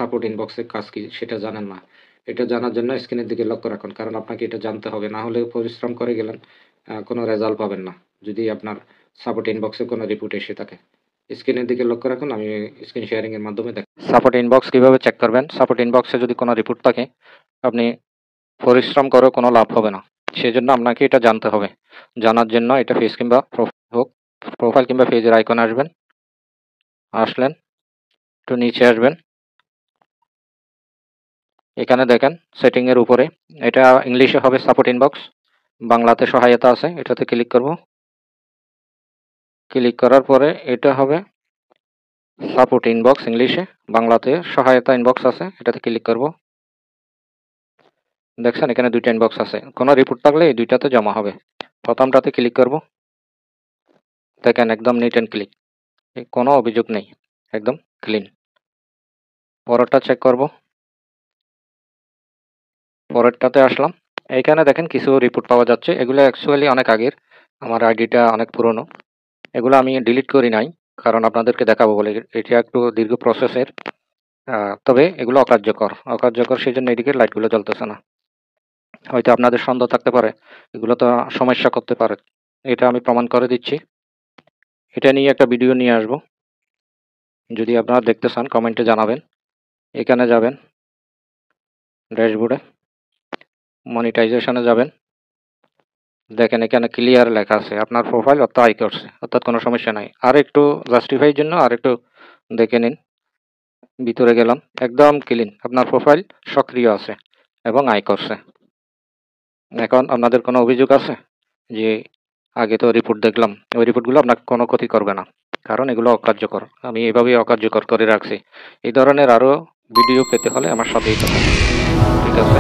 Support ইনবক্সের কাজ কি সেটা জানেন না। এটা জানার জন্য স্ক্রিনের দিকে লক্ষ্য রাখুন, কারণ আপনাকে এটা জানতে হবে, না হলে পরিশ্রম করে গেলেন কোনো রেজাল্ট পাবেন না যদি আপনার সাপোর্ট ইনবক্সে কোনো রিপোর্ট এসে থাকে। স্ক্রিনের দিকে লক্ষ্য রাখুন, আমি স্ক্রিন শেয়ারিং এর মাধ্যমে দেখ সাপোর্ট ইনবক্স কিভাবে চেক করবেন। সাপোর্ট ইনবক্সে যদি কোনো রিপোর্ট থাকে আপনি পরিশ্রম করেও কোনো লাভ হবে না, সেজন্য আপনাকে এটা জানতে হবে। জানার জন্য এটা ফেস কিংবা প্রোফাইল কিংবা পেজের আইকনে আসবেন, আসলেন একটু নিচে আসবেন, এখানে দেখেন সেটিং এর উপরে এটা ইংলিশে হবে সাপোর্ট ইনবক্স, বাংলাতে সহায়তা আছে, এটাতে ক্লিক করব। ক্লিক করার পরে এটা হবে সাপোর্ট ইনবক্স ইংলিশে, বাংলাতে সহায়তা ইনবক্স আছে, এটাতে ক্লিক করব। দেখছেন এখানে দুইটা ইনবক্স আছে, কোনো রিপোর্ট থাকলে এই দুইটাতে জমা হবে। প্রথমটাতে ক্লিক করব, দেখেন একদম নিট অ্যান্ড ক্লিন, কোনো অভিযোগ নেই, একদম ক্লিন। পরেরটা চেক করব, পরেরটাতে আসলাম, এইখানে দেখেন কিছু রিপোর্ট পাওয়া যাচ্ছে, এগুলো অ্যাকচুয়ালি অনেক আগের, আমার আইডিটা অনেক পুরনো, এগুলো আমি ডিলিট করি নাই কারণ আপনাদেরকে দেখাবো বলে, এটা একটু দীর্ঘ প্রসেসের। তবে এগুলো অকার্যকর সেই জন্য এদিকে লাইটগুলো জ্বলতেছে না। হয়তো আপনাদের সন্দেহ থাকতে পারে এগুলো তো সমস্যা করতে পারে, এটা আমি প্রমাণ করে দিচ্ছি। এটা নিয়ে একটা ভিডিও নিয়ে আসব, যদি আপনারা দেখতে চান কমেন্টে জানাবেন। এখানে যাবেন ড্যাশবোর্ডে, মনিটাইজেশনে যাবেন, দেখেন এখানে ক্লিয়ার লেখা আছে আপনার প্রোফাইল অর্থাৎ আয় করছে, অর্থাৎ কোনো সমস্যা নাই। আর একটু জাস্টিফাইয়ের জন্য আর একটু দেখে নিন, ভিতরে গেলাম, একদম ক্লিন, আপনার প্রোফাইল সক্রিয় আছে এবং আয় করছে। এখন আপনাদের কোনো অভিযোগ আছে যে আগে তো রিপোর্ট দেখলাম, ওই রিপোর্টগুলো আপনাকে কোনো ক্ষতি করবে না, কারণ এগুলো অকার্যকর, আমি এভাবেই অকার্যকর করে রাখছি। এই ধরনের আরও ভিডিও পেতে হলে আমার সাথেই থাকুন, ঠিক আছে।